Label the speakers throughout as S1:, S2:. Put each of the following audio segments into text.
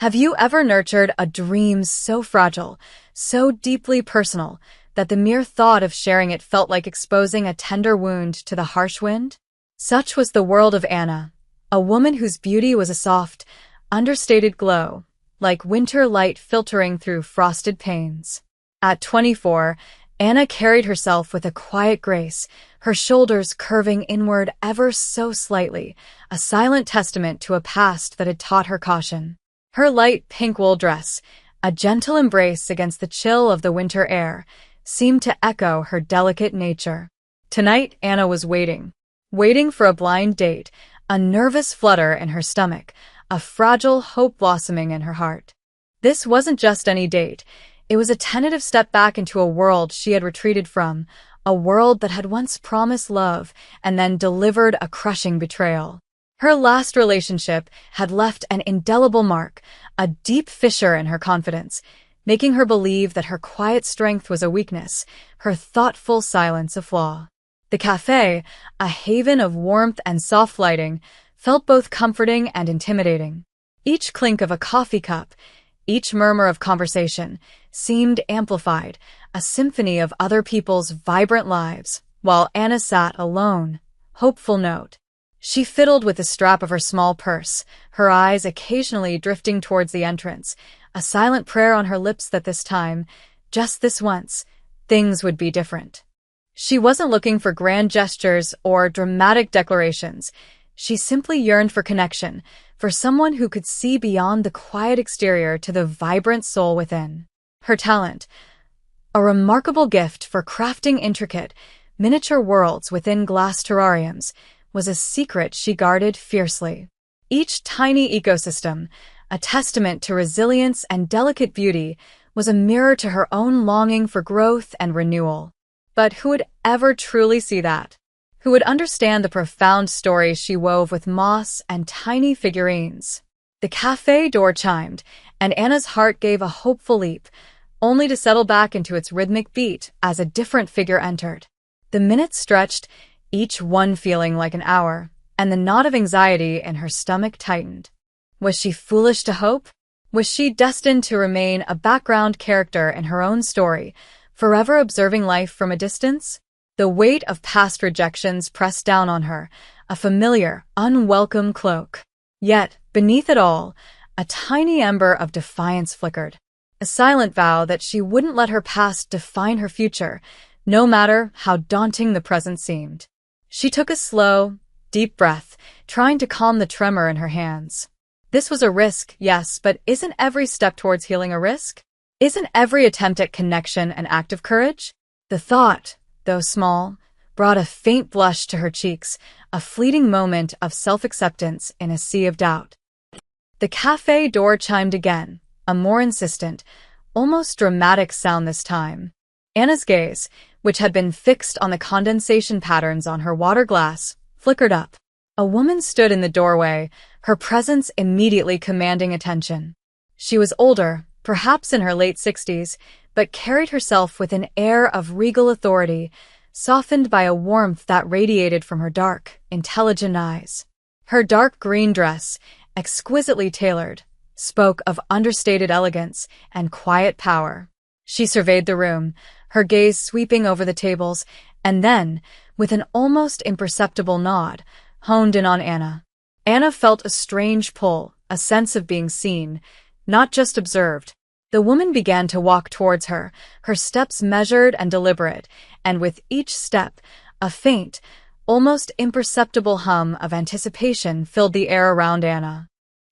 S1: Have you ever nurtured a dream so fragile, so deeply personal, that the mere thought of sharing it felt like exposing a tender wound to the harsh wind? Such was the world of Anna, a woman whose beauty was a soft, understated glow, like winter light filtering through frosted panes. At 24, Anna carried herself with a quiet grace, her shoulders curving inward ever so slightly, a silent testament to a past that had taught her caution. Her light pink wool dress, a gentle embrace against the chill of the winter air, seemed to echo her delicate nature. Tonight, Anna was waiting for a blind date, a nervous flutter in her stomach, a fragile hope blossoming in her heart. This wasn't just any date. It was a tentative step back into a world she had retreated from, a world that had once promised love and then delivered a crushing betrayal. Her last relationship had left an indelible mark, a deep fissure in her confidence, making her believe that her quiet strength was a weakness, her thoughtful silence a flaw. The cafe, a haven of warmth and soft lighting, felt both comforting and intimidating. Each clink of a coffee cup, each murmur of conversation, seemed amplified, a symphony of other people's vibrant lives, while Anna sat alone, hopeful note. She fiddled with the strap of her small purse, her eyes occasionally drifting towards the entrance, a silent prayer on her lips that this time, just this once, things would be different. She wasn't looking for grand gestures or dramatic declarations. She simply yearned for connection, for someone who could see beyond the quiet exterior to the vibrant soul within. Her talent, a remarkable gift for crafting intricate, miniature worlds within glass terrariums, was a secret she guarded fiercely. Each tiny ecosystem, a testament to resilience and delicate beauty, was a mirror to her own longing for growth and renewal. But who would ever truly see that? Who would understand the profound stories she wove with moss and tiny figurines? The cafe door chimed, and Anna's heart gave a hopeful leap, only to settle back into its rhythmic beat as a different figure entered. The minutes stretched, each one feeling like an hour, and the knot of anxiety in her stomach tightened. Was she foolish to hope? Was she destined to remain a background character in her own story, forever observing life from a distance? The weight of past rejections pressed down on her, a familiar, unwelcome cloak. Yet, beneath it all, a tiny ember of defiance flickered, a silent vow that she wouldn't let her past define her future, no matter how daunting the present seemed. She took a slow, deep breath, trying to calm the tremor in her hands. This was a risk, yes, but isn't every step towards healing a risk? Isn't every attempt at connection an act of courage? The thought, though small, brought a faint blush to her cheeks, a fleeting moment of self-acceptance in a sea of doubt. The cafe door chimed again, a more insistent, almost dramatic sound this time. Anna's gaze, which had been fixed on the condensation patterns on her water glass, flickered up. A woman stood in the doorway, her presence immediately commanding attention. She was older, perhaps in her late 60s, but carried herself with an air of regal authority, softened by a warmth that radiated from her dark, intelligent eyes. Her dark green dress, exquisitely tailored, spoke of understated elegance and quiet power. She surveyed the room, her gaze sweeping over the tables, and then, with an almost imperceptible nod, honed in on Anna. Anna felt a strange pull, a sense of being seen, not just observed. The woman began to walk towards her, her steps measured and deliberate, and with each step, a faint, almost imperceptible hum of anticipation filled the air around Anna.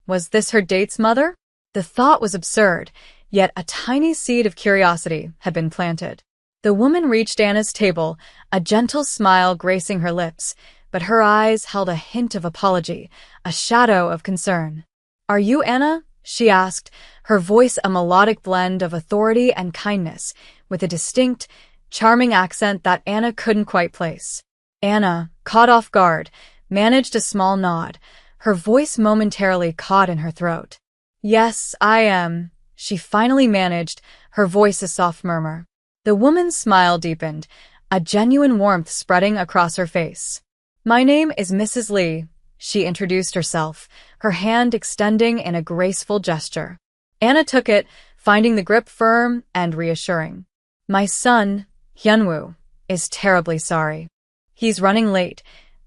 S1: Was this her date's mother? The thought was absurd, yet a tiny seed of curiosity had been planted. The woman reached Anna's table, a gentle smile gracing her lips, but her eyes held a hint of apology, a shadow of concern. "Are you Anna?" she asked, her voice a melodic blend of authority and kindness, with a distinct, charming accent that Anna couldn't quite place. Anna, caught off guard, managed a small nod, her voice momentarily caught in her throat. "Yes, I am," she finally managed, her voice a soft murmur. The woman's smile deepened, a genuine warmth spreading across her face. "My name is Mrs. Lee," she introduced herself, her hand extending in a graceful gesture. Anna took it, finding the grip firm and reassuring. My son, Hyunwoo, is terribly sorry. He's running late.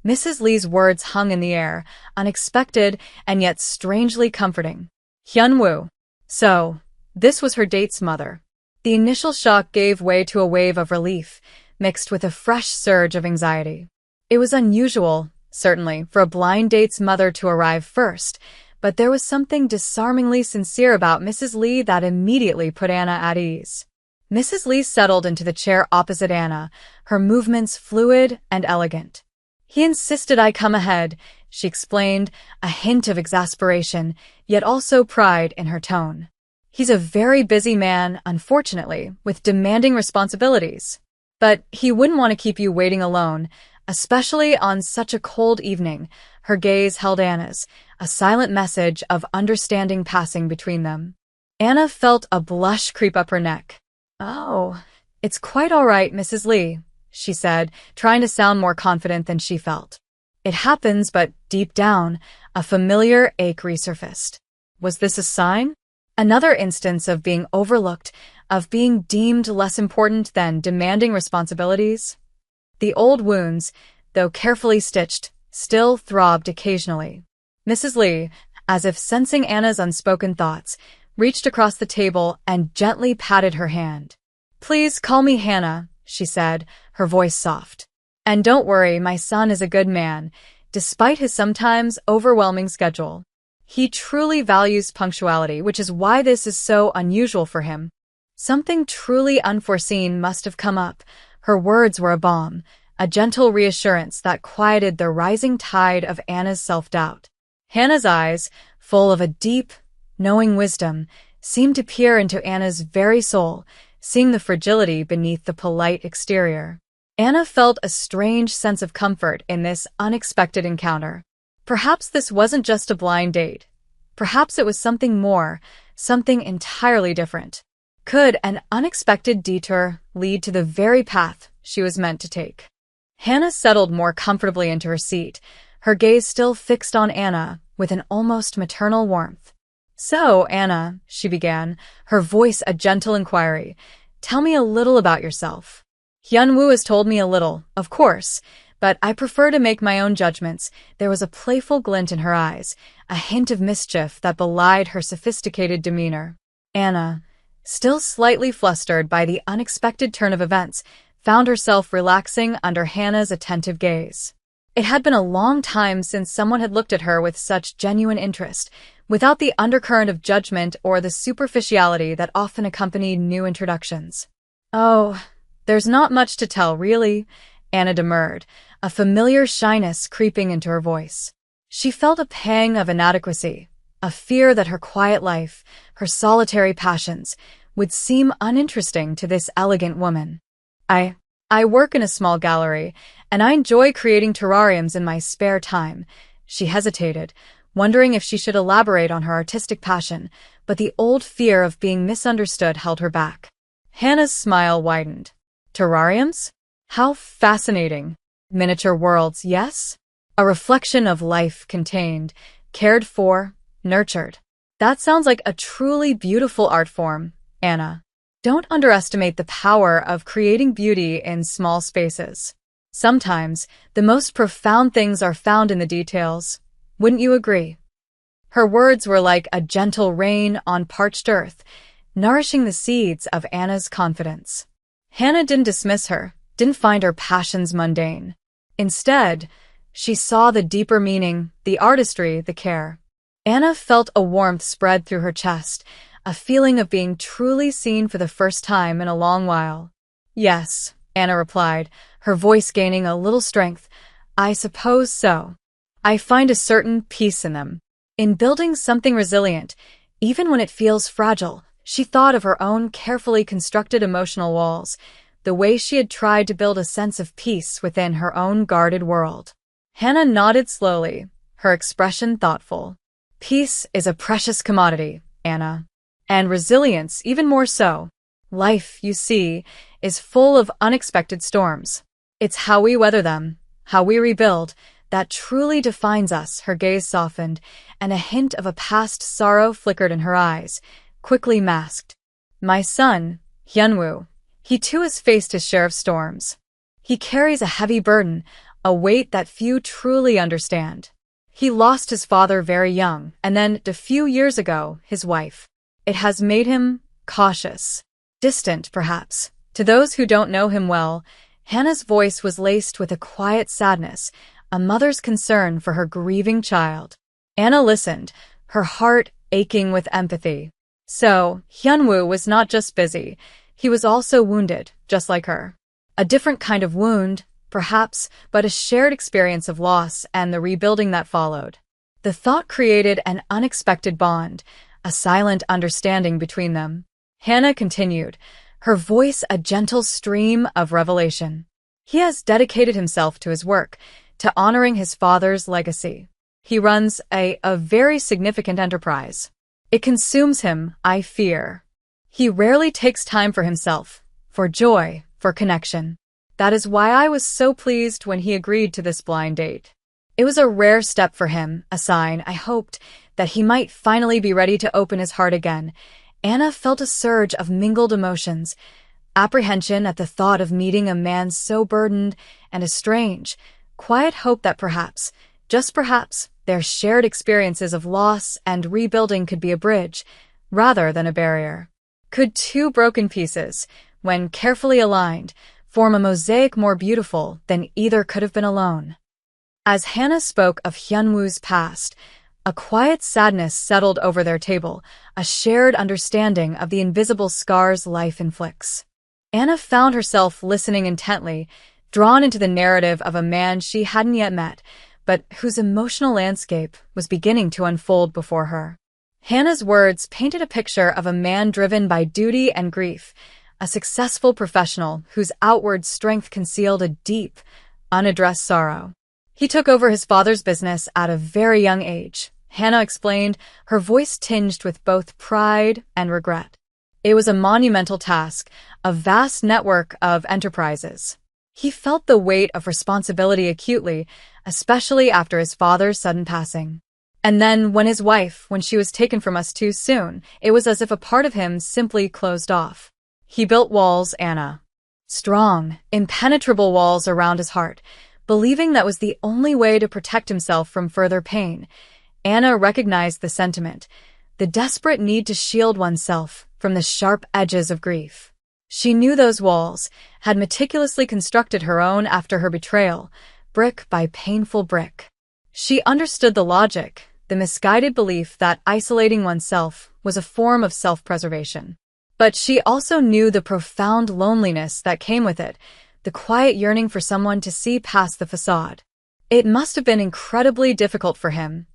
S1: Mrs. Lee's words hung in the air, unexpected and yet strangely comforting. Hyunwoo. So, this was her date's mother. The initial shock gave way to a wave of relief, mixed with a fresh surge of anxiety. It was unusual, certainly, for a blind date's mother to arrive first, but there was something disarmingly sincere about Mrs. Lee that immediately put Anna at ease. Mrs. Lee settled into the chair opposite Anna, her movements fluid and elegant. He insisted I come ahead, she explained, a hint of exasperation, yet also pride in her tone. He's a very busy man, unfortunately, with demanding responsibilities. But he wouldn't want to keep you waiting alone, especially on such a cold evening. Her gaze held Anna's, a silent message of understanding passing between them. Anna felt a blush creep up her neck. Oh, it's quite all right, Mrs. Lee, she said, trying to sound more confident than she felt. It happens, but deep down, a familiar ache resurfaced. Was this a sign? Another instance of being overlooked, of being deemed less important than demanding responsibilities? The old wounds, though carefully stitched, still throbbed occasionally. Mrs. Lee, as if sensing Anna's unspoken thoughts, reached across the table and gently patted her hand. Please call me Hannah, she said, her voice soft. And don't worry, my son is a good man, despite his sometimes overwhelming schedule. He truly values punctuality, which is why this is so unusual for him. Something truly unforeseen must have come up. Her words were a balm, a gentle reassurance that quieted the rising tide of Anna's self-doubt. Hannah's eyes, full of a deep, knowing wisdom, seemed to peer into Anna's very soul, seeing the fragility beneath the polite exterior. Anna felt a strange sense of comfort in this unexpected encounter. Perhaps this wasn't just a blind date. Perhaps it was something more, something entirely different. Could an unexpected detour lead to the very path she was meant to take? Hannah settled more comfortably into her seat, her gaze still fixed on Anna with an almost maternal warmth. So, Anna, she began, her voice a gentle inquiry, tell me a little about yourself. Hyunwoo has told me a little, of course, but I prefer to make my own judgments. There was a playful glint in her eyes, a hint of mischief that belied her sophisticated demeanor. Anna, still slightly flustered by the unexpected turn of events, found herself relaxing under Hannah's attentive gaze. It had been a long time since someone had looked at her with such genuine interest, without the undercurrent of judgment or the superficiality that often accompanied new introductions. Oh, there's not much to tell, really, Anna demurred, a familiar shyness creeping into her voice. She felt a pang of inadequacy, a fear that her quiet life, her solitary passions, would seem uninteresting to this elegant woman. I work in a small gallery, and I enjoy creating terrariums in my spare time. She hesitated, wondering if she should elaborate on her artistic passion, but the old fear of being misunderstood held her back. Hannah's smile widened. Terrariums? How fascinating. Miniature worlds, yes? A reflection of life contained, cared for, nurtured. That sounds like a truly beautiful art form, Anna. Don't underestimate the power of creating beauty in small spaces. Sometimes, the most profound things are found in the details. Wouldn't you agree? Her words were like a gentle rain on parched earth, nourishing the seeds of Anna's confidence. Hannah didn't dismiss her, didn't find her passions mundane. Instead, she saw the deeper meaning, the artistry, the care. Anna felt a warmth spread through her chest, a feeling of being truly seen for the first time in a long while. Yes, Anna replied, her voice gaining a little strength. I suppose so. I find a certain peace in them. In building something resilient, even when it feels fragile, she thought of her own carefully constructed emotional walls, the way she had tried to build a sense of peace within her own guarded world. Hannah nodded slowly, her expression thoughtful. Peace is a precious commodity, Anna. And resilience even more so. Life, you see, is full of unexpected storms. It's how we weather them, how we rebuild, that truly defines us." Her gaze softened, and a hint of a past sorrow flickered in her eyes, quickly masked. "My son, Hyunwoo, he too has faced his share of storms. He carries a heavy burden, a weight that few truly understand. He lost his father very young, and then, a few years ago, his wife. It has made him cautious, distant, perhaps. To those who don't know him well, Hannah's voice was laced with a quiet sadness, a mother's concern for her grieving child. Anna listened, her heart aching with empathy. So, Hyunwoo was not just busy, he was also wounded, just like her. A different kind of wound, perhaps, but a shared experience of loss and the rebuilding that followed. The thought created an unexpected bond, a silent understanding between them. Hannah continued, her voice a gentle stream of revelation. He has dedicated himself to his work, to honoring his father's legacy. He runs a very significant enterprise. It consumes him, I fear. He rarely takes time for himself, for joy, for connection. That is why I was so pleased when he agreed to this blind date. It was a rare step for him, a sign, I hoped, that he might finally be ready to open his heart again. Anna felt a surge of mingled emotions, apprehension at the thought of meeting a man so burdened, and a strange, quiet hope that perhaps, just perhaps, their shared experiences of loss and rebuilding could be a bridge, rather than a barrier. Could two broken pieces, when carefully aligned, form a mosaic more beautiful than either could have been alone? As Hannah spoke of Hyunwoo's past, a quiet sadness settled over their table, a shared understanding of the invisible scars life inflicts. Anna found herself listening intently, drawn into the narrative of a man she hadn't yet met, but whose emotional landscape was beginning to unfold before her. Hannah's words painted a picture of a man driven by duty and grief, a successful professional whose outward strength concealed a deep, unaddressed sorrow. He took over his father's business at a very young age, Hannah explained, her voice tinged with both pride and regret. It was a monumental task, a vast network of enterprises. He felt the weight of responsibility acutely, especially after his father's sudden passing. And then when she was taken from us too soon, it was as if a part of him simply closed off. He built walls, Anna. Strong, impenetrable walls around his heart, believing that was the only way to protect himself from further pain. Anna recognized the sentiment, the desperate need to shield oneself from the sharp edges of grief. She knew those walls, had meticulously constructed her own after her betrayal, brick by painful brick. She understood the logic, the misguided belief that isolating oneself was a form of self-preservation. But she also knew the profound loneliness that came with it, the quiet yearning for someone to see past the facade. It must have been incredibly difficult for him,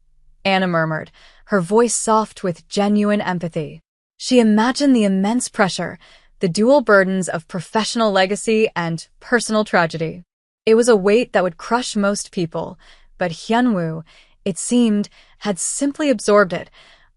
S1: Anna murmured, her voice soft with genuine empathy. She imagined the immense pressure, the dual burdens of professional legacy and personal tragedy. It was a weight that would crush most people, but Hyunwoo, it seemed, had simply absorbed it,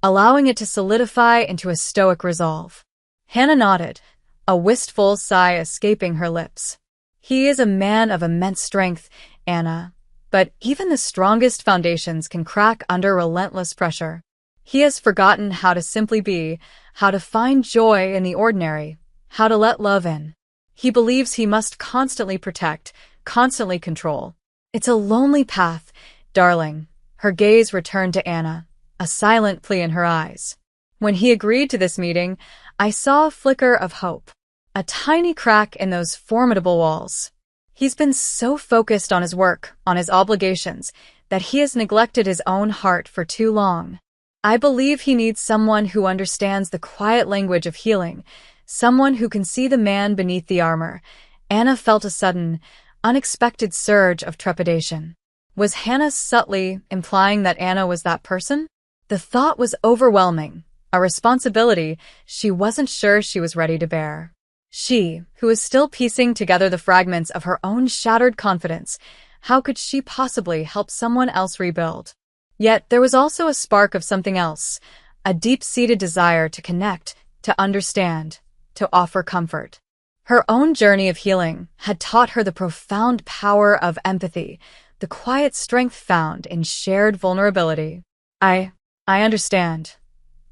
S1: allowing it to solidify into a stoic resolve. Hannah nodded, a wistful sigh escaping her lips. He is a man of immense strength, Anna, but even the strongest foundations can crack under relentless pressure. He has forgotten how to simply be, how to find joy in the ordinary, how to let love in. He believes he must constantly protect, constantly control. It's a lonely path, darling. Her gaze returned to Anna, a silent plea in her eyes. When he agreed to this meeting, I saw a flicker of hope, a tiny crack in those formidable walls. He's been so focused on his work, on his obligations, that he has neglected his own heart for too long. I believe he needs someone who understands the quiet language of healing, someone who can see the man beneath the armor. Anna felt a sudden, unexpected surge of trepidation. Was Hannah subtly implying that Anna was that person? The thought was overwhelming, a responsibility she wasn't sure she was ready to bear. She, who was still piecing together the fragments of her own shattered confidence, how could she possibly help someone else rebuild? Yet there was also a spark of something else, a deep-seated desire to connect, to understand, to offer comfort. Her own journey of healing had taught her the profound power of empathy, the quiet strength found in shared vulnerability. I understand,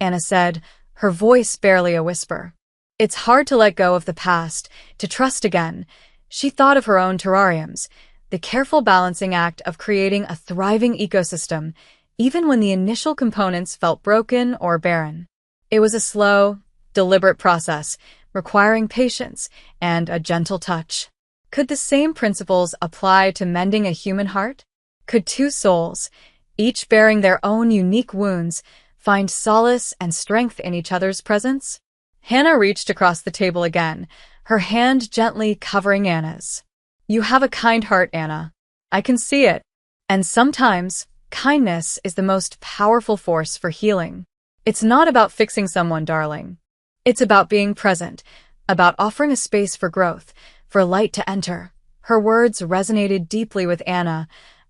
S1: Anna said, her voice barely a whisper. It's hard to let go of the past, to trust again. She thought of her own terrariums, the careful balancing act of creating a thriving ecosystem, even when the initial components felt broken or barren. It was a slow, deliberate process, requiring patience and a gentle touch. Could the same principles apply to mending a human heart? Could two souls, each bearing their own unique wounds, find solace and strength in each other's presence? Hannah reached across the table again, her hand gently covering Anna's. You have a kind heart, Anna. I can see it. And sometimes, kindness is the most powerful force for healing. It's not about fixing someone, darling. It's about being present, about offering a space for growth, for light to enter. Her words resonated deeply with Anna,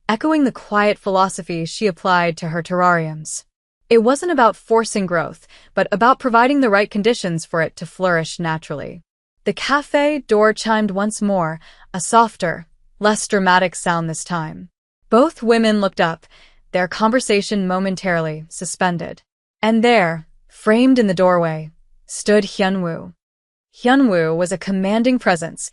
S1: echoing the quiet philosophy she applied to her terrariums. It wasn't about forcing growth, but about providing the right conditions for it to flourish naturally. The cafe door chimed once more, a softer, less dramatic sound this time. Both women looked up, their conversation momentarily suspended. And there, framed in the doorway, stood Hyunwoo. Hyunwoo was a commanding presence,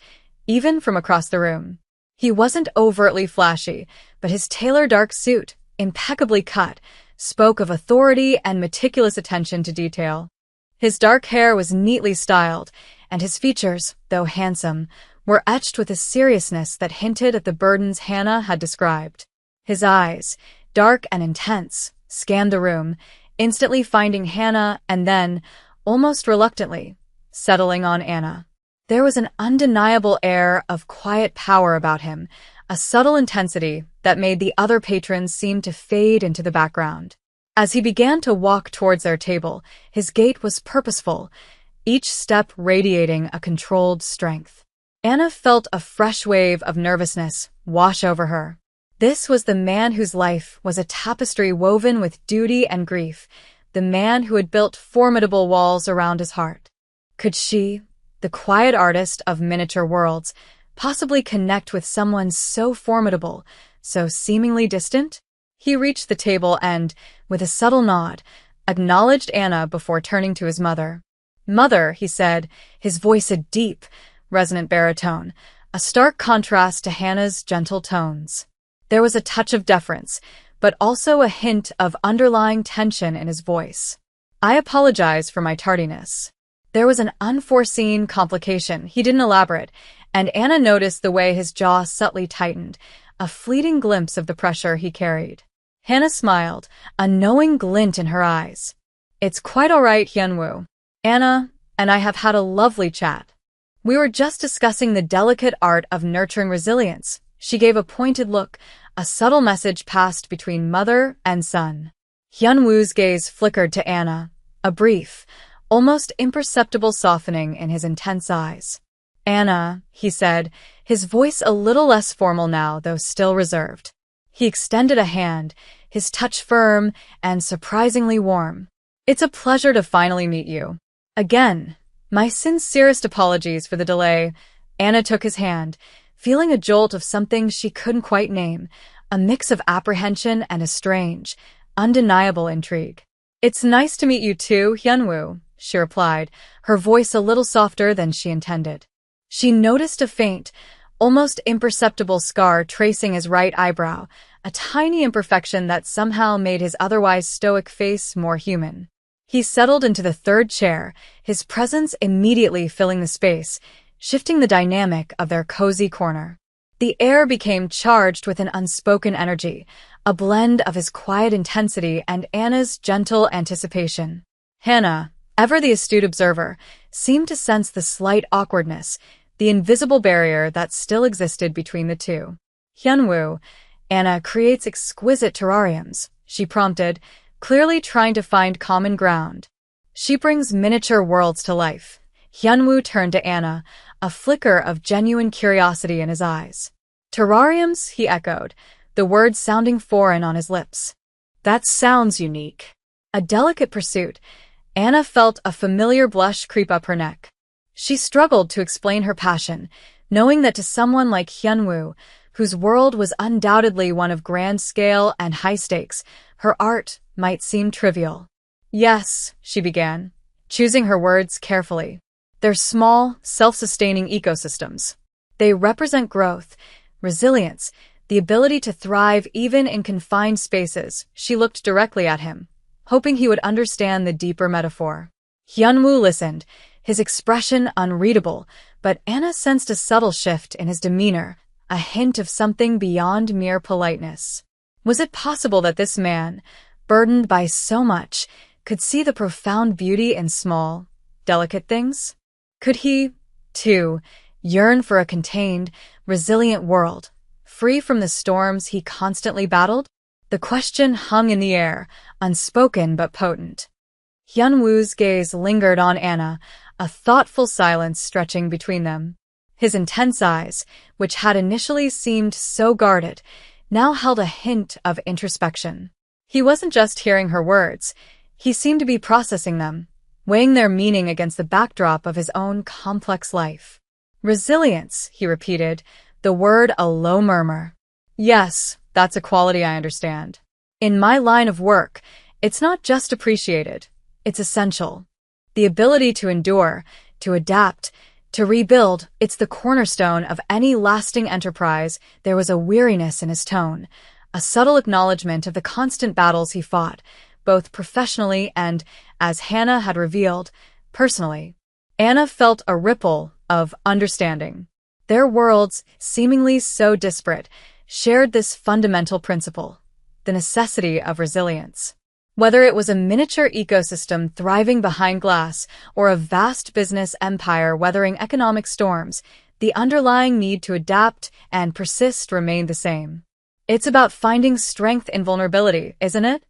S1: even from across the room. He wasn't overtly flashy, but his tailor dark suit, impeccably cut, spoke of authority and meticulous attention to detail. His dark hair was neatly styled, and his features, though handsome, were etched with a seriousness that hinted at the burdens Hannah had described. His eyes, dark and intense, scanned the room, instantly finding Hannah and then, almost reluctantly, settling on Anna. There was an undeniable air of quiet power about him, a subtle intensity that made the other patrons seem to fade into the background. As he began to walk towards their table, his gait was purposeful, each step radiating a controlled strength. Anna felt a fresh wave of nervousness wash over her. This was the man whose life was a tapestry woven with duty and grief, the man who had built formidable walls around his heart. Could she, the quiet artist of miniature worlds, possibly connect with someone so formidable, so seemingly distant? He reached the table and, with a subtle nod, acknowledged Anna before turning to his mother. "Mother," he said, his voice a deep, resonant baritone, a stark contrast to Hannah's gentle tones. There was a touch of deference, but also a hint of underlying tension in his voice. "I apologize for my tardiness." There was an unforeseen complication. He didn't elaborate, and Anna noticed the way his jaw subtly tightened, a fleeting glimpse of the pressure he carried. Hannah smiled, a knowing glint in her eyes. "It's quite all right, Hyunwoo. Anna and I have had a lovely chat. We were just discussing the delicate art of nurturing resilience." She gave a pointed look, a subtle message passed between mother and son. Hyunwoo's gaze flickered to Anna, a brief, almost imperceptible softening in his intense eyes. "Anna," he said, his voice a little less formal now, though still reserved. He extended a hand, his touch firm and surprisingly warm. "It's a pleasure to finally meet you. Again, my sincerest apologies for the delay." Anna took his hand, feeling a jolt of something she couldn't quite name, a mix of apprehension and a strange, undeniable intrigue. "It's nice to meet you too, Hyunwoo," she replied, her voice a little softer than she intended. She noticed a faint, almost imperceptible scar tracing his right eyebrow, a tiny imperfection that somehow made his otherwise stoic face more human. He settled into the third chair, his presence immediately filling the space, shifting the dynamic of their cozy corner. The air became charged with an unspoken energy, a blend of his quiet intensity and Anna's gentle anticipation. Hannah, ever the astute observer, seemed to sense the slight awkwardness, the invisible barrier that still existed between the two. "Hyunwoo, Anna creates exquisite terrariums," she prompted, clearly trying to find common ground. "She brings miniature worlds to life." Hyunwoo turned to Anna, a flicker of genuine curiosity in his eyes. "Terrariums?" he echoed, the words sounding foreign on his lips. "That sounds unique." A delicate pursuit. Anna felt a familiar blush creep up her neck. She struggled to explain her passion, knowing that to someone like Hyunwoo, whose world was undoubtedly one of grand scale and high stakes, her art might seem trivial. Yes, she began, choosing her words carefully. They're small, self-sustaining ecosystems. They represent growth, resilience, the ability to thrive even in confined spaces. She looked directly at him, hoping he would understand the deeper metaphor. Hyunwoo listened, his expression unreadable, but Anna sensed a subtle shift in his demeanor, a hint of something beyond mere politeness. Was it possible that this man, burdened by so much, could see the profound beauty in small, delicate things? Could he, too, yearn for a contained, resilient world, free from the storms he constantly battled? The question hung in the air, unspoken but potent. Hyunwoo's gaze lingered on Anna, a thoughtful silence stretching between them. His intense eyes, which had initially seemed so guarded, now held a hint of introspection. He wasn't just hearing her words, he seemed to be processing them, weighing their meaning against the backdrop of his own complex life. Resilience, he repeated, the word a low murmur. Yes, that's a quality I understand. In my line of work, it's not just appreciated, it's essential. The ability to endure, to adapt, to rebuild, it's the cornerstone of any lasting enterprise. There was a weariness in his tone, a subtle acknowledgement of the constant battles he fought, both professionally and, as Hannah had revealed, personally. Anna felt a ripple of understanding. Their worlds, seemingly so disparate, shared this fundamental principle, the necessity of resilience. Whether it was a miniature ecosystem thriving behind glass or a vast business empire weathering economic storms, the underlying need to adapt and persist remained the same. It's about finding strength in vulnerability, isn't it?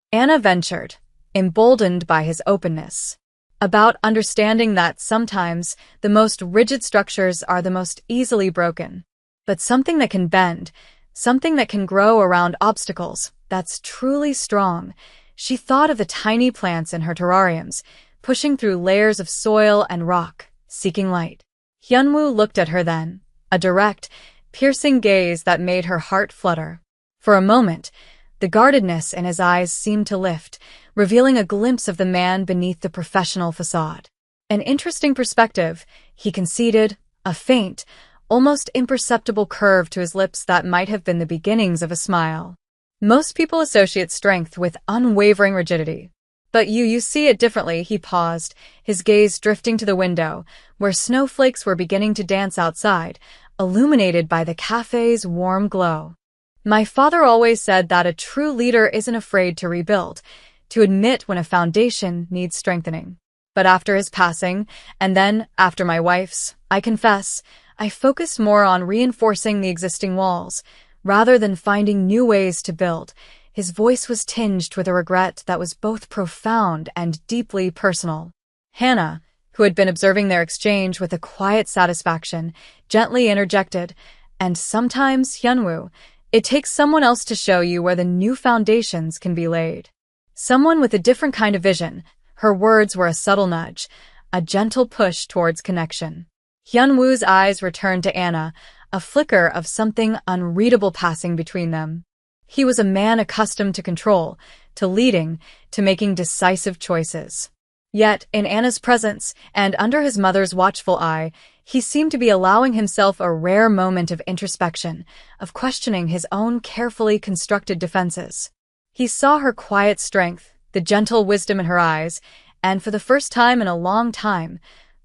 S1: Anna ventured, emboldened by his openness. About understanding that sometimes the most rigid structures are the most easily broken. But something that can bend, something that can grow around obstacles, that's truly strong. She thought of the tiny plants in her terrariums, pushing through layers of soil and rock, seeking light. Hyunwoo looked at her then, a direct, piercing gaze that made her heart flutter. For a moment, the guardedness in his eyes seemed to lift, revealing a glimpse of the man beneath the professional facade. An interesting perspective, he conceded, a faint, almost imperceptible curve to his lips that might have been the beginnings of a smile. Most people associate strength with unwavering rigidity. But you see it differently. He paused, his gaze drifting to the window, where snowflakes were beginning to dance outside, illuminated by the cafe's warm glow. My father always said that a true leader isn't afraid to rebuild, to admit when a foundation needs strengthening. But after his passing, and then after my wife's, I confess, I focused more on reinforcing the existing walls, rather than finding new ways to build. His voice was tinged with a regret that was both profound and deeply personal. Hannah, who had been observing their exchange with a quiet satisfaction, gently interjected, and sometimes, Hyunwoo, it takes someone else to show you where the new foundations can be laid. Someone with a different kind of vision. Her words were a subtle nudge, a gentle push towards connection. Hyunwoo's eyes returned to Anna, a flicker of something unreadable passing between them. He was a man accustomed to control, to leading, to making decisive choices. Yet, in Anna's presence, and under his mother's watchful eye, he seemed to be allowing himself a rare moment of introspection, of questioning his own carefully constructed defenses. He saw her quiet strength, the gentle wisdom in her eyes, and for the first time in a long time,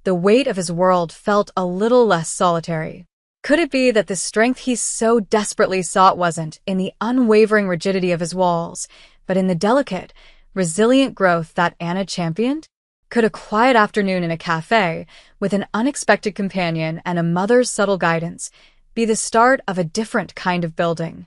S1: the weight of his world felt a little less solitary. Could it be that the strength he so desperately sought wasn't in the unwavering rigidity of his walls, but in the delicate, resilient growth that Anna championed? Could a quiet afternoon in a cafe, with an unexpected companion and a mother's subtle guidance, be the start of a different kind of building?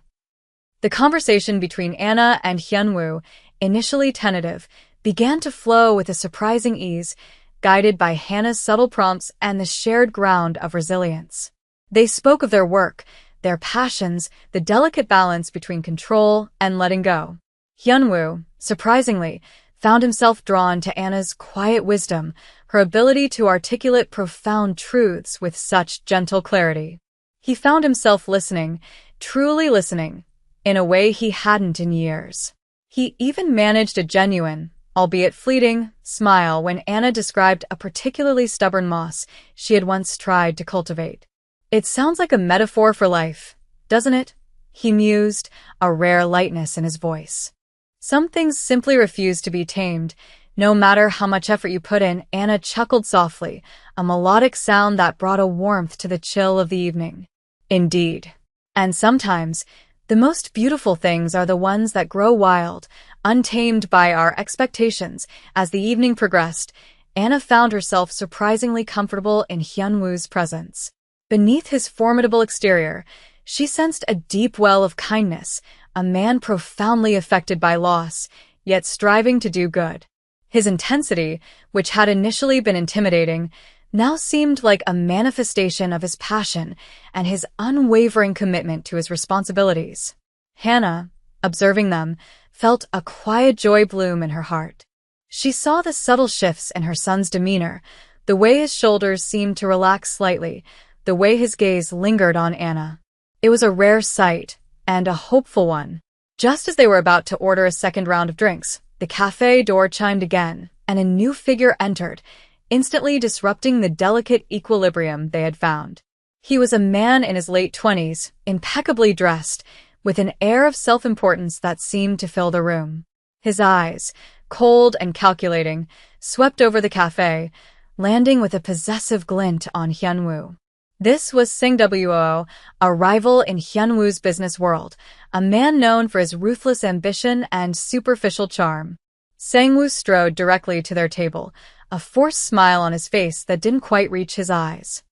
S1: The conversation between Anna and Hyunwoo, initially tentative, began to flow with a surprising ease, guided by Hannah's subtle prompts and the shared ground of resilience. They spoke of their work, their passions, the delicate balance between control and letting go. Hyunwoo, surprisingly, found himself drawn to Anna's quiet wisdom, her ability to articulate profound truths with such gentle clarity. He found himself listening, truly listening, in a way he hadn't in years. He even managed a genuine, albeit fleeting, smile when Anna described a particularly stubborn moss she had once tried to cultivate. "It sounds like a metaphor for life, doesn't it?" he mused, a rare lightness in his voice. "Some things simply refuse to be tamed, no matter how much effort you put in." Anna chuckled softly, a melodic sound that brought a warmth to the chill of the evening. "Indeed. And sometimes, the most beautiful things are the ones that grow wild, untamed by our expectations." As the evening progressed, Anna found herself surprisingly comfortable in Hyunwoo's presence. Beneath his formidable exterior, she sensed a deep well of kindness, a man profoundly affected by loss, yet striving to do good. His intensity, which had initially been intimidating, now seemed like a manifestation of his passion and his unwavering commitment to his responsibilities. Hannah, observing them, felt a quiet joy bloom in her heart. She saw the subtle shifts in her son's demeanor, the way his shoulders seemed to relax slightly, the way his gaze lingered on Anna. It was a rare sight, and a hopeful one. Just as they were about to order a second round of drinks, the cafe door chimed again, and a new figure entered, instantly disrupting the delicate equilibrium they had found. He was a man in his late 20s, impeccably dressed, with an air of self-importance that seemed to fill the room. His eyes, cold and calculating, swept over the cafe, landing with a possessive glint on Hyunwoo. This was Sang-woo, a rival in Hyunwoo's business world, a man known for his ruthless ambition and superficial charm. Sang-woo strode directly to their table, a forced smile on his face that didn't quite reach his eyes.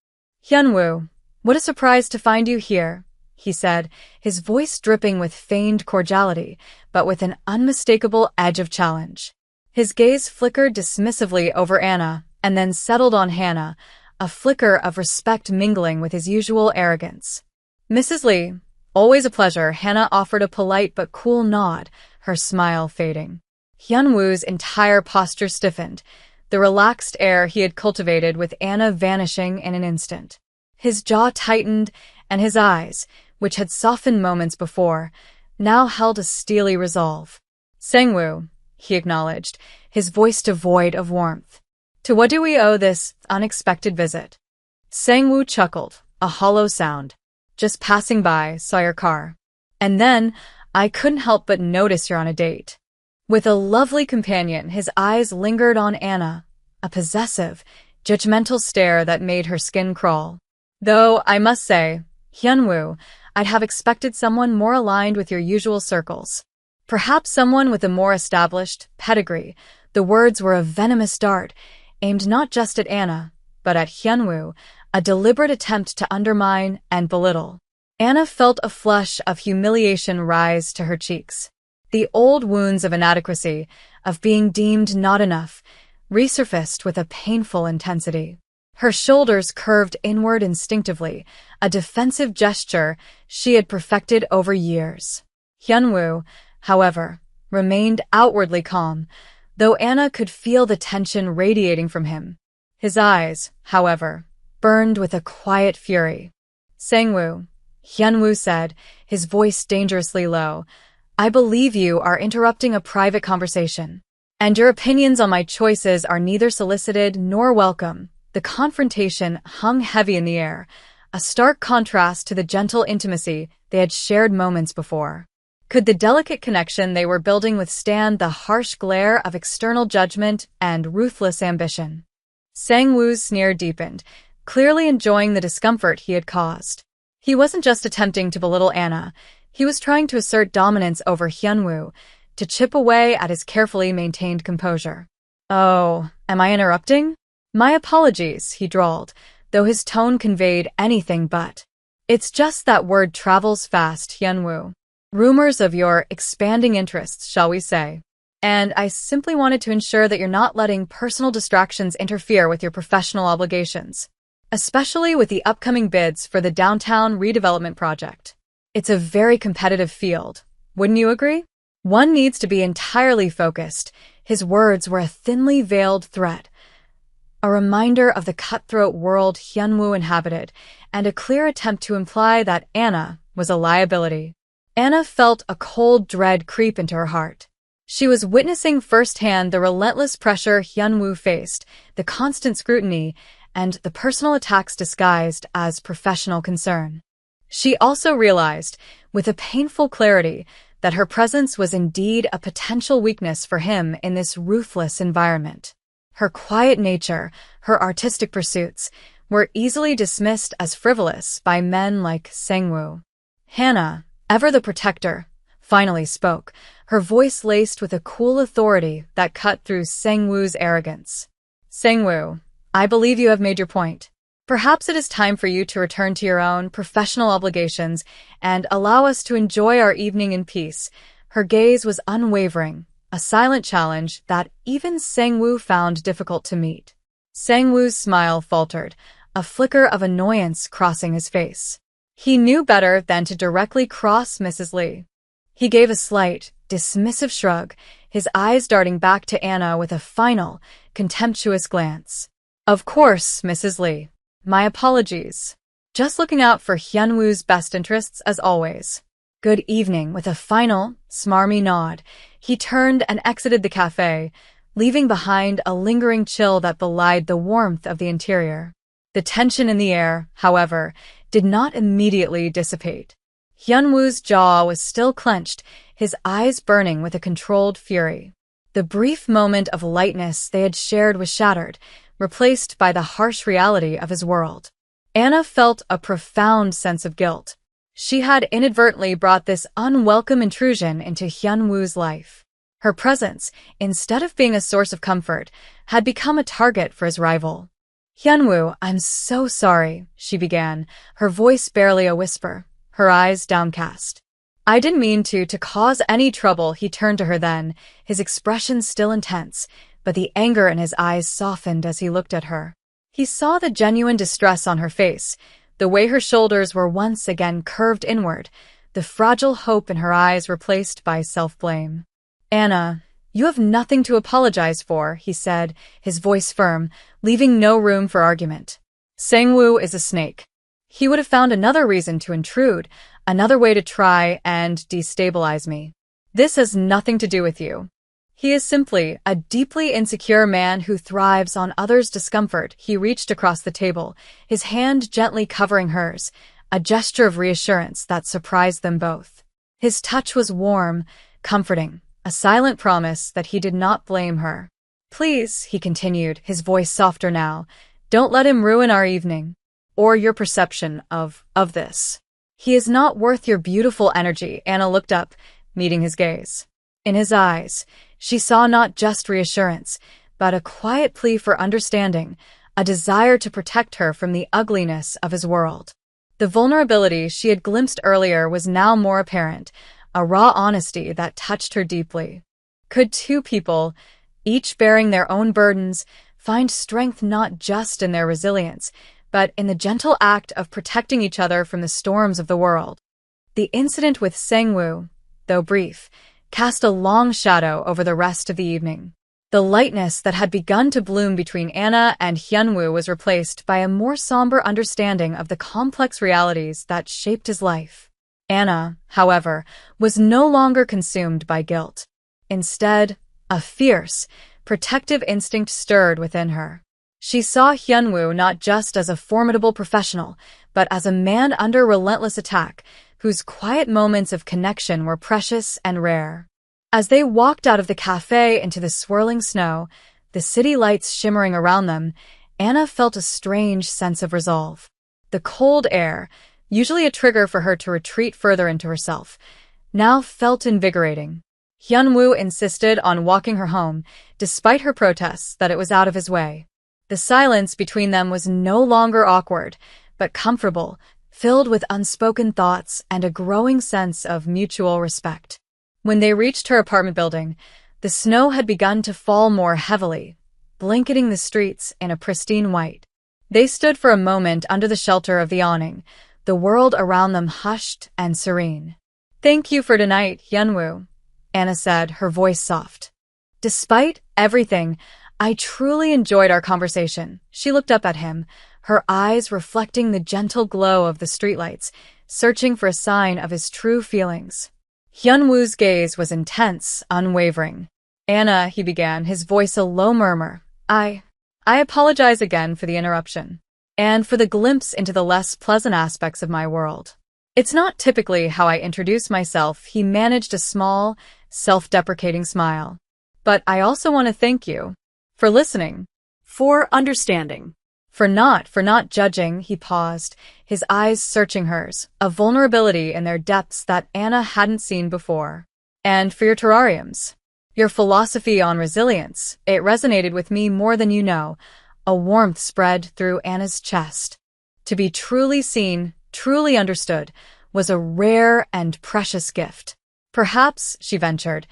S1: "Hyunwoo, what a surprise to find you here," he said, his voice dripping with feigned cordiality, but with an unmistakable edge of challenge. His gaze flickered dismissively over Anna, and then settled on Hannah, a flicker of respect mingling with his usual arrogance. "Mrs. Lee, always a pleasure." Hannah offered a polite but cool nod, her smile fading. Hyunwoo's entire posture stiffened, the relaxed air he had cultivated with Anna vanishing in an instant. His jaw tightened, and his eyes, which had softened moments before, now held a steely resolve. "Sang-woo," he acknowledged, his voice devoid of warmth. "To what do we owe this unexpected visit?" Sang-woo chuckled, a hollow sound. "Just passing by, saw your car. And then, I couldn't help but notice you're on a date." With a lovely companion, his eyes lingered on Anna, a possessive, judgmental stare that made her skin crawl. "Though, I must say, Hyunwoo, I'd have expected someone more aligned with your usual circles. Perhaps someone with a more established pedigree." The words were a venomous dart, aimed not just at Anna, but at Hyunwoo, a deliberate attempt to undermine and belittle. Anna felt a flush of humiliation rise to her cheeks. The old wounds of inadequacy, of being deemed not enough, resurfaced with a painful intensity. Her shoulders curved inward instinctively, a defensive gesture she had perfected over years. Hyunwoo, however, remained outwardly calm, though Anna could feel the tension radiating from him. His eyes, however, burned with a quiet fury. "Sang-woo," Hyunwoo said, his voice dangerously low, "I believe you are interrupting a private conversation, and your opinions on my choices are neither solicited nor welcome." The confrontation hung heavy in the air, a stark contrast to the gentle intimacy they had shared moments before. Could the delicate connection they were building withstand the harsh glare of external judgment and ruthless ambition? Sang-woo's sneer deepened, clearly enjoying the discomfort he had caused. He wasn't just attempting to belittle Anna, he was trying to assert dominance over Hyunwoo, to chip away at his carefully maintained composure. "Oh, am I interrupting?" "My apologies," he drawled, though his tone conveyed anything but. "It's just that word travels fast, Hyunwoo. Rumors of your expanding interests, shall we say. And I simply wanted to ensure that you're not letting personal distractions interfere with your professional obligations, especially with the upcoming bids for the downtown redevelopment project. It's a very competitive field, wouldn't you agree? One needs to be entirely focused." His words were a thinly veiled threat, a reminder of the cutthroat world Hyunwoo inhabited, and a clear attempt to imply that Anna was a liability. Anna felt a cold dread creep into her heart. She was witnessing firsthand the relentless pressure Hyunwoo faced, the constant scrutiny, and the personal attacks disguised as professional concern. She also realized, with a painful clarity, that her presence was indeed a potential weakness for him in this ruthless environment. Her quiet nature, her artistic pursuits, were easily dismissed as frivolous by men like Sang-woo. Hannah, ever the protector, finally spoke, her voice laced with a cool authority that cut through Sang-woo's arrogance. Sang-woo, I believe you have made your point. Perhaps it is time for you to return to your own professional obligations and allow us to enjoy our evening in peace. Her gaze was unwavering, a silent challenge that even Sang-woo found difficult to meet. Sang-woo's smile faltered, a flicker of annoyance crossing his face. He knew better than to directly cross Mrs. Lee. He gave a slight, dismissive shrug, his eyes darting back to Anna with a final, contemptuous glance. Of course, Mrs. Lee. My apologies. Just looking out for Hyunwoo's best interests as always. Good evening. With a final, smarmy nod, he turned and exited the cafe, leaving behind a lingering chill that belied the warmth of the interior. The tension in the air, however, did not immediately dissipate. Hyunwoo's jaw was still clenched, his eyes burning with a controlled fury. The brief moment of lightness they had shared was shattered, replaced by the harsh reality of his world. Anna felt a profound sense of guilt. She had inadvertently brought this unwelcome intrusion into Hyunwoo's life. Her presence, instead of being a source of comfort, had become a target for his rival. Hyunwoo, I'm so sorry, she began, her voice barely a whisper, her eyes downcast. I didn't mean to cause any trouble. He turned to her then, his expression still intense, but the anger in his eyes softened as he looked at her. He saw the genuine distress on her face, the way her shoulders were once again curved inward, the fragile hope in her eyes replaced by self-blame. Anna, you have nothing to apologize for, he said, his voice firm, leaving no room for argument. Sang-woo is a snake. He would have found another reason to intrude, another way to try and destabilize me. This has nothing to do with you. He is simply a deeply insecure man who thrives on others' discomfort. He reached across the table, his hand gently covering hers, a gesture of reassurance that surprised them both. His touch was warm, comforting, a silent promise that he did not blame her. Please, he continued, his voice softer now, don't let him ruin our evening, or your perception of this. He is not worth your beautiful energy. Anna looked up, meeting his gaze. In his eyes, she saw not just reassurance, but a quiet plea for understanding, a desire to protect her from the ugliness of his world. The vulnerability she had glimpsed earlier was now more apparent, a raw honesty that touched her deeply. Could two people, each bearing their own burdens, find strength not just in their resilience, but in the gentle act of protecting each other from the storms of the world? The incident with Sang-woo, though brief, cast a long shadow over the rest of the evening. The lightness that had begun to bloom between Anna and Hyunwoo was replaced by a more somber understanding of the complex realities that shaped his life. Anna, however, was no longer consumed by guilt. Instead, a fierce, protective instinct stirred within her. She saw Hyunwoo not just as a formidable professional, but as a man under relentless attack, whose quiet moments of connection were precious and rare. As they walked out of the cafe into the swirling snow, the city lights shimmering around them, Anna felt a strange sense of resolve. The cold air, usually a trigger for her to retreat further into herself, now felt invigorating. Hyunwoo insisted on walking her home, despite her protests that it was out of his way. The silence between them was no longer awkward, but comfortable, filled with unspoken thoughts and a growing sense of mutual respect. When they reached her apartment building, the snow had begun to fall more heavily, blanketing the streets in a pristine white. They stood for a moment under the shelter of the awning, the world around them hushed and serene. Thank you for tonight, Hyunwoo, Anna said, her voice soft. Despite everything, I truly enjoyed our conversation. She looked up at him, her eyes reflecting the gentle glow of the streetlights, searching for a sign of his true feelings. Hyunwoo's gaze was intense, unwavering. Anna, he began, his voice a low murmur. I apologize again for the interruption, and for the glimpse into the less pleasant aspects of my world. It's not typically how I introduce myself. He managed a small, self-deprecating smile. But I also want to thank you for listening, for understanding, for not judging. He paused, his eyes searching hers, a vulnerability in their depths that Anna hadn't seen before. And for your terrariums. Your philosophy on resilience, it resonated with me more than you know. A warmth spread through Anna's chest. To be truly seen, truly understood, was a rare and precious gift. Perhaps, she ventured,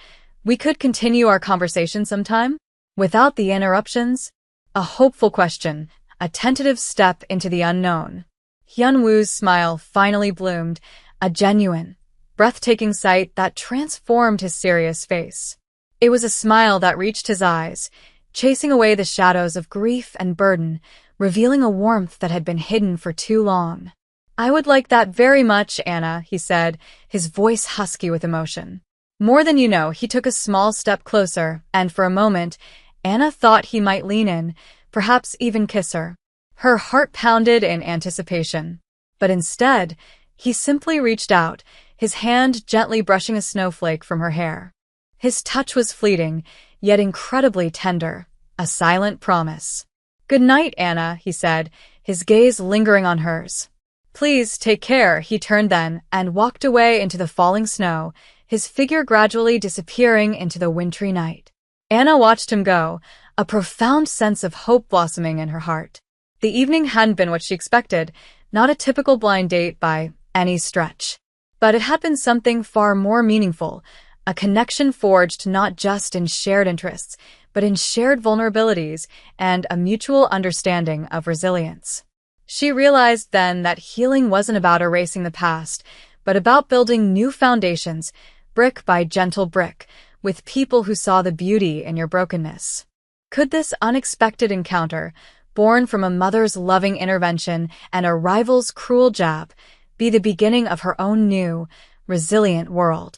S1: we could continue our conversation sometime? Without the interruptions? A hopeful question, a tentative step into the unknown. Hyunwoo's smile finally bloomed, a genuine, breathtaking sight that transformed his serious face. It was a smile that reached his eyes, chasing away the shadows of grief and burden, revealing a warmth that had been hidden for too long. I would like that very much, Anna, he said, his voice husky with emotion. More than you know. He took a small step closer, and for a moment, Anna thought he might lean in, perhaps even kiss her. Her heart pounded in anticipation. But instead, he simply reached out, his hand gently brushing a snowflake from her hair. His touch was fleeting, yet incredibly tender, a silent promise. Good night, Anna, he said, his gaze lingering on hers. Please take care. He turned then and walked away into the falling snow, his figure gradually disappearing into the wintry night. Anna watched him go, a profound sense of hope blossoming in her heart. The evening hadn't been what she expected, not a typical blind date by any stretch. But it had been something far more meaningful, a connection forged not just in shared interests, but in shared vulnerabilities and a mutual understanding of resilience. She realized then that healing wasn't about erasing the past, but about building new foundations, brick by gentle brick, with people who saw the beauty in your brokenness. Could this unexpected encounter, born from a mother's loving intervention and a rival's cruel jab, be the beginning of her own new, resilient world?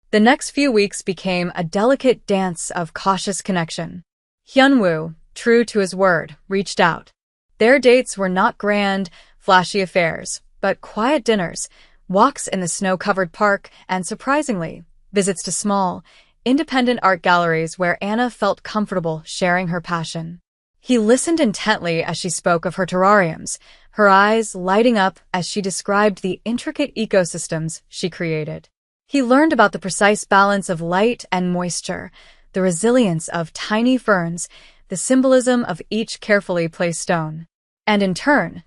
S1: The next few weeks became a delicate dance of cautious connection. Hyunwoo, true to his word, reached out. Their dates were not grand, flashy affairs, but quiet dinners, walks in the snow-covered park, and surprisingly, visits to small, independent art galleries where Anna felt comfortable sharing her passion. He listened intently as she spoke of her terrariums, her eyes lighting up as she described the intricate ecosystems she created. He learned about the precise balance of light and moisture, the resilience of tiny ferns, the symbolism of each carefully placed stone. And in turn,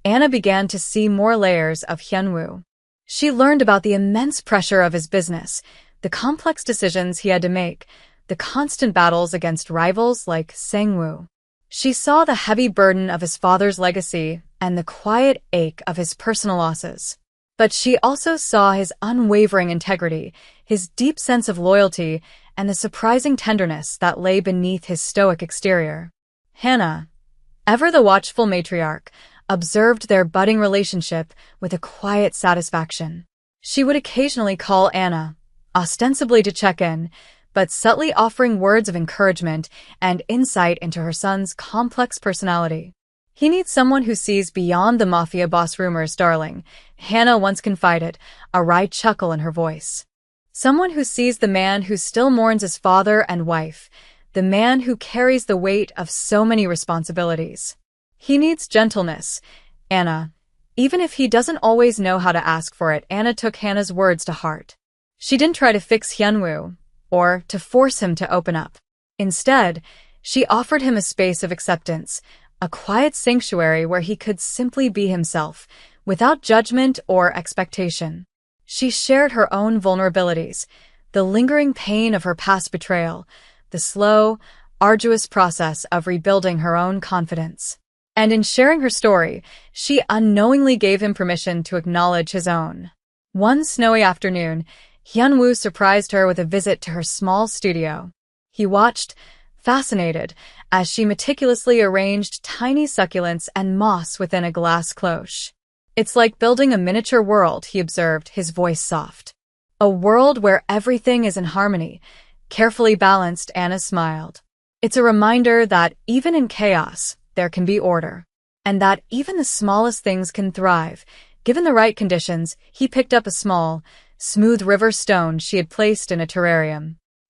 S1: Anna began to see more layers of Hyunwoo. She learned about the immense pressure of his business, the complex decisions he had to make, the constant battles against rivals like Sangwoo. She saw the heavy burden of his father's legacy and the quiet ache of his personal losses. But she also saw his unwavering integrity, his deep sense of loyalty, and the surprising tenderness that lay beneath his stoic exterior. Hannah, ever the watchful matriarch, observed their budding relationship with a quiet satisfaction. She would occasionally call Anna, ostensibly to check in, but subtly offering words of encouragement and insight into her son's complex personality. He needs someone who sees beyond the Mafia boss rumors, darling, Hannah once confided, a wry chuckle in her voice. Someone who sees the man who still mourns his father and wife, the man who carries the weight of so many responsibilities. He needs gentleness, Anna. Even if he doesn't always know how to ask for it. Anna took Hannah's words to heart. She didn't try to fix Hyunwoo, or to force him to open up. Instead, she offered him a space of acceptance, a quiet sanctuary where he could simply be himself, without judgment or expectation. She shared her own vulnerabilities, the lingering pain of her past betrayal, the slow, arduous process of rebuilding her own confidence. And in sharing her story, she unknowingly gave him permission to acknowledge his own. One snowy afternoon, Hyunwoo surprised her with a visit to her small studio. He watched, fascinated as she meticulously arranged tiny succulents and moss within a glass cloche. "It's like building a miniature world," he observed, his voice soft. "A world where everything is in harmony." Carefully balanced, Anna smiled. "It's a reminder that even in chaos, there can be order. And that even the smallest things can thrive. Given the right conditions." He picked up a small, smooth river stone she had placed in a terrarium.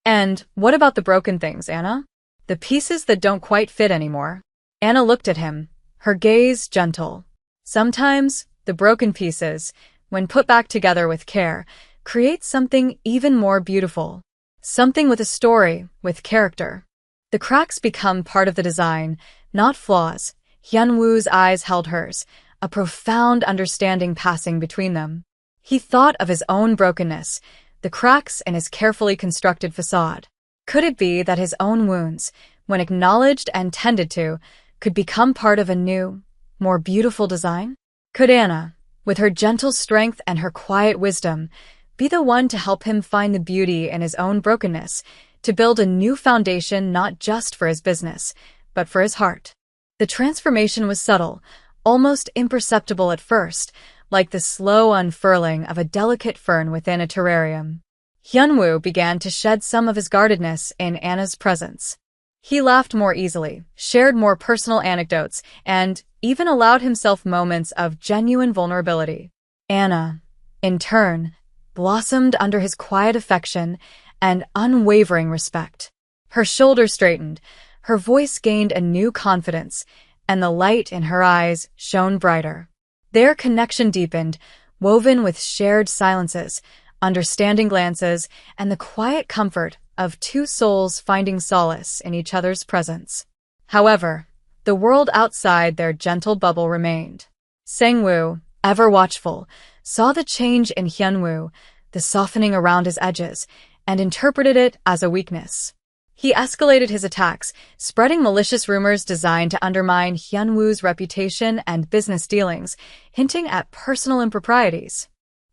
S1: "And what about the broken things, Anna? The pieces that don't quite fit anymore?" Anna looked at him, her gaze gentle. "Sometimes, the broken pieces, when put back together with care, create something even more beautiful. Something with a story, with character. The cracks become part of the design, not flaws." Hyunwoo's eyes held hers, a profound understanding passing between them. He thought of his own brokenness, the cracks in his carefully constructed facade. Could it be that his own wounds, when acknowledged and tended to, could become part of a new, more beautiful design? Could Anna, with her gentle strength and her quiet wisdom, be the one to help him find the beauty in his own brokenness, to build a new foundation not just for his business, but for his heart? The transformation was subtle, almost imperceptible at first, like the slow unfurling of a delicate fern within a terrarium. Hyunwoo began to shed some of his guardedness in Anna's presence. He laughed more easily, shared more personal anecdotes, and even allowed himself moments of genuine vulnerability. Anna, in turn, blossomed under his quiet affection and unwavering respect. Her shoulders straightened, her voice gained a new confidence, and the light in her eyes shone brighter. Their connection deepened, woven with shared silences, understanding glances, and the quiet comfort of two souls finding solace in each other's presence. However, the world outside their gentle bubble remained. Sang-woo, ever watchful, saw the change in Hyunwoo, the softening around his edges, and interpreted it as a weakness. He escalated his attacks, spreading malicious rumors designed to undermine Hyunwoo's reputation and business dealings, hinting at personal improprieties.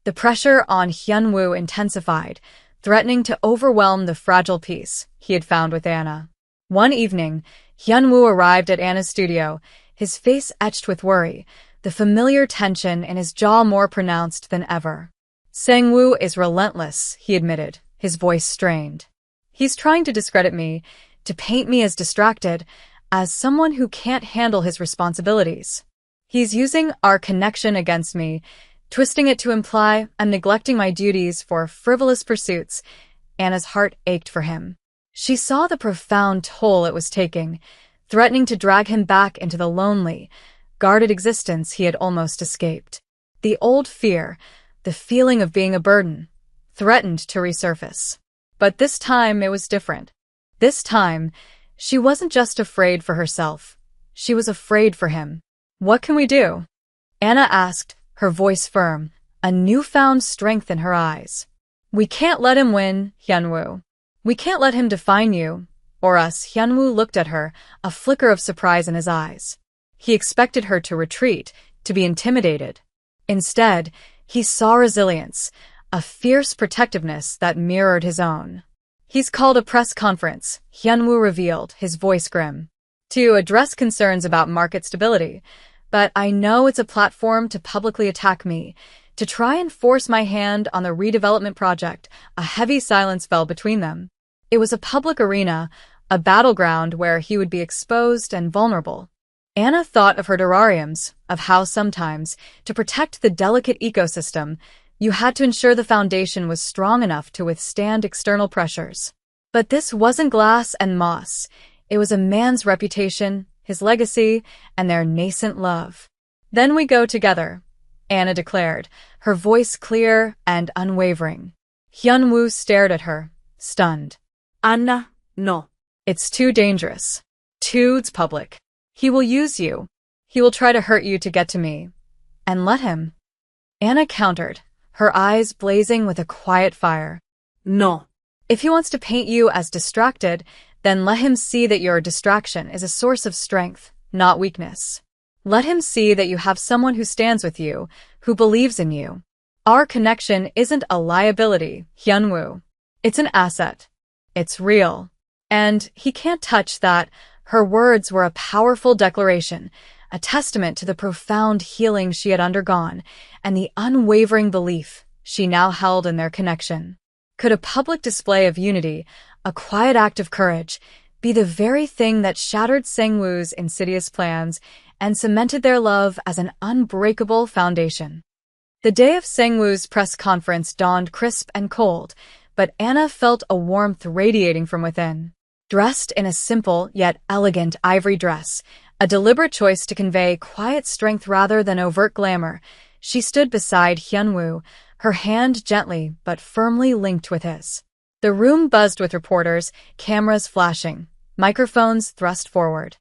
S1: The pressure on Hyunwoo intensified, threatening to overwhelm the fragile peace he had found with Anna. One evening, Hyunwoo arrived at Anna's studio, his face etched with worry, the familiar tension in his jaw more pronounced than ever. "Sang-woo is relentless," he admitted, his voice strained. "He's trying to discredit me, to paint me as distracted, as someone who can't handle his responsibilities. He's using our connection against me, twisting it to imply I'm neglecting my duties for frivolous pursuits." Anna's heart ached for him. She saw the profound toll it was taking, threatening to drag him back into the lonely, guarded existence he had almost escaped. The old fear, the feeling of being a burden, threatened to resurface. But this time it was different. This time, she wasn't just afraid for herself. She was afraid for him. "What can we do?" Anna asked, her voice firm, a newfound strength in her eyes. "We can't let him win, Hyunwoo. We can't let him define you, or us." Hyunwoo looked at her, a flicker of surprise in his eyes. He expected her to retreat, to be intimidated. Instead, he saw resilience, a fierce protectiveness that mirrored his own. "He's called a press conference," Hyunwoo revealed, his voice grim, "to address concerns about market stability. But I know it's a platform to publicly attack me, to try and force my hand on the redevelopment project." A heavy silence fell between them. It was a public arena, a battleground where he would be exposed and vulnerable. Anna thought of her terrariums, of how sometimes, to protect the delicate ecosystem, you had to ensure the foundation was strong enough to withstand external pressures. But this wasn't glass and moss. It was a man's reputation, his legacy, and their nascent love. "Then we go together," Anna declared, her voice clear and unwavering. Hyunwoo stared at her, stunned. "Anna, no. It's too dangerous. Too public. He will use you. He will try to hurt you to get to me. And let him." Anna countered, her eyes blazing with a quiet fire. "No. If he wants to paint you as distracted, then let him see that your distraction is a source of strength, not weakness. Let him see that you have someone who stands with you, who believes in you. Our connection isn't a liability, Hyunwoo. It's an asset. It's real." And he can't touch that her words were a powerful declaration, a testament to the profound healing she had undergone and the unwavering belief she now held in their connection. Could a public display of unity, a quiet act of courage, be the very thing that shattered Sangwoo's insidious plans and cemented their love as an unbreakable foundation? The day of Sangwoo's press conference dawned crisp and cold, but Anna felt a warmth radiating from within. Dressed in a simple yet elegant ivory dress, a deliberate choice to convey quiet strength rather than overt glamour, she stood beside Hyunwoo, her hand gently but firmly linked with his. The room buzzed with reporters, cameras flashing, microphones thrust forward.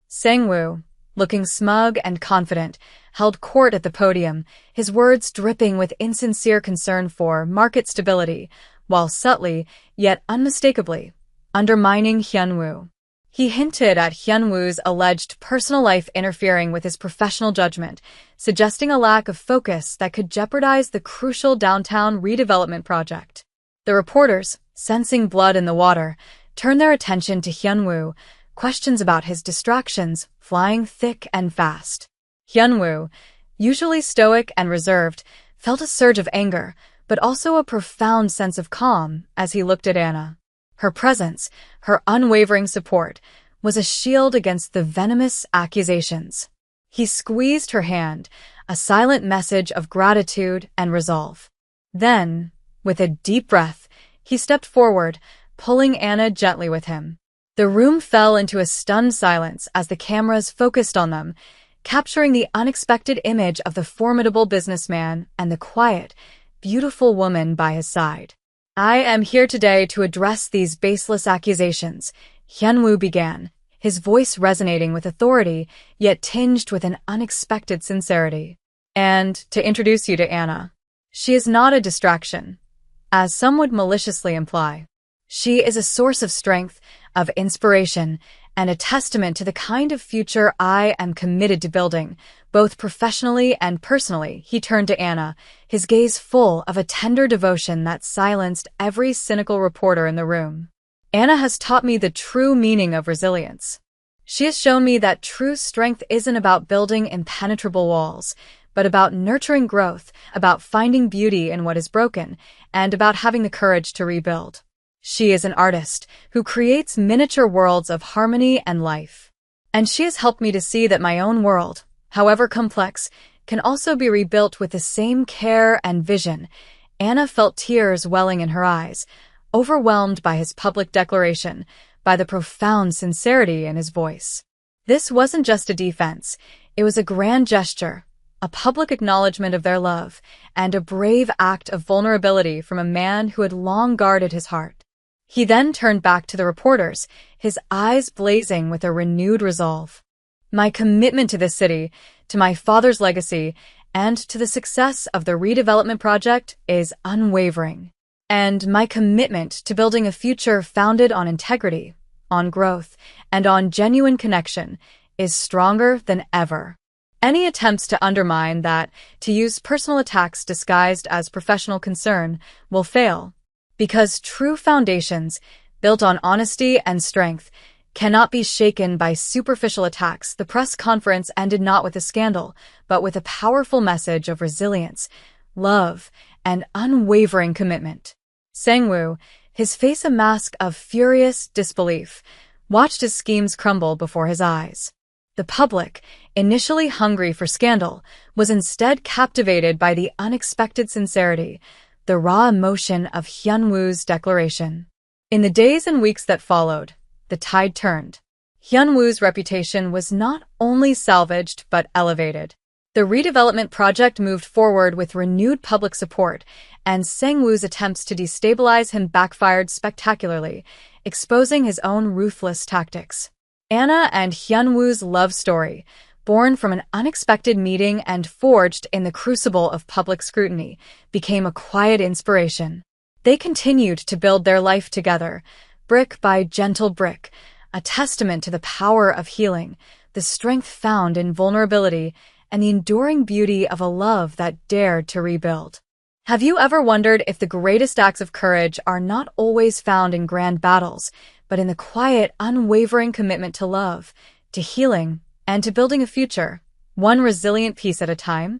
S1: Sangwoo, looking smug and confident, held court at the podium, his words dripping with insincere concern for market stability, while subtly, yet unmistakably, undermining Hyunwoo. He hinted at Hyunwoo's alleged personal life interfering with his professional judgment, suggesting a lack of focus that could jeopardize the crucial downtown redevelopment project. The reporters, sensing blood in the water, turned their attention to Hyunwoo, questions about his distractions flying thick and fast. Hyunwoo, usually stoic and reserved, felt a surge of anger, but also a profound sense of calm as he looked at Anna. Her presence, her unwavering support, was a shield against the venomous accusations. He squeezed her hand, a silent message of gratitude and resolve. Then, with a deep breath, he stepped forward, pulling Anna gently with him. The room fell into a stunned silence as the cameras focused on them, capturing the unexpected image of the formidable businessman and the quiet, beautiful woman by his side. "I am here today to address these baseless accusations," Hyunwoo began, his voice resonating with authority, yet tinged with an unexpected sincerity. "And to introduce you to Anna. She is not a distraction, as some would maliciously imply. She is a source of strength, of inspiration, and a testament to the kind of future I am committed to building, both professionally and personally." He turned to Anna, his gaze full of a tender devotion that silenced every cynical reporter in the room. "Anna has taught me the true meaning of resilience. She has shown me that true strength isn't about building impenetrable walls, but about nurturing growth, about finding beauty in what is broken, and about having the courage to rebuild. She is an artist who creates miniature worlds of harmony and life. And she has helped me to see that my own world, however complex, can also be rebuilt with the same care and vision." Anna felt tears welling in her eyes, overwhelmed by his public declaration, by the profound sincerity in his voice. This wasn't just a defense, it was a grand gesture, a public acknowledgement of their love, and a brave act of vulnerability from a man who had long guarded his heart. He then turned back to the reporters, his eyes blazing with a renewed resolve. "My commitment to this city, to my father's legacy, and to the success of the redevelopment project is unwavering. And my commitment to building a future founded on integrity, on growth, and on genuine connection is stronger than ever. Any attempts to undermine that, to use personal attacks disguised as professional concern, will fail. Because true foundations, built on honesty and strength, cannot be shaken by superficial attacks." The press conference ended not with a scandal, but with a powerful message of resilience, love, and unwavering commitment. Sangwoo, his face a mask of furious disbelief, watched his schemes crumble before his eyes. The public, initially hungry for scandal, was instead captivated by the unexpected sincerity, the raw emotion of Hyunwoo's declaration. In the days and weeks that followed, the tide turned. Hyunwoo's reputation was not only salvaged but elevated. The redevelopment project moved forward with renewed public support, and Sangwoo's attempts to destabilize him backfired spectacularly, exposing his own ruthless tactics. Anna and Hyunwoo's love story, born from an unexpected meeting and forged in the crucible of public scrutiny, became a quiet inspiration. They continued to build their life together, brick by gentle brick, a testament to the power of healing, the strength found in vulnerability, and the enduring beauty of a love that dared to rebuild. Have you ever wondered if the greatest acts of courage are not always found in grand battles, but in the quiet, unwavering commitment to love, to healing, and to building a future, one resilient piece at a time.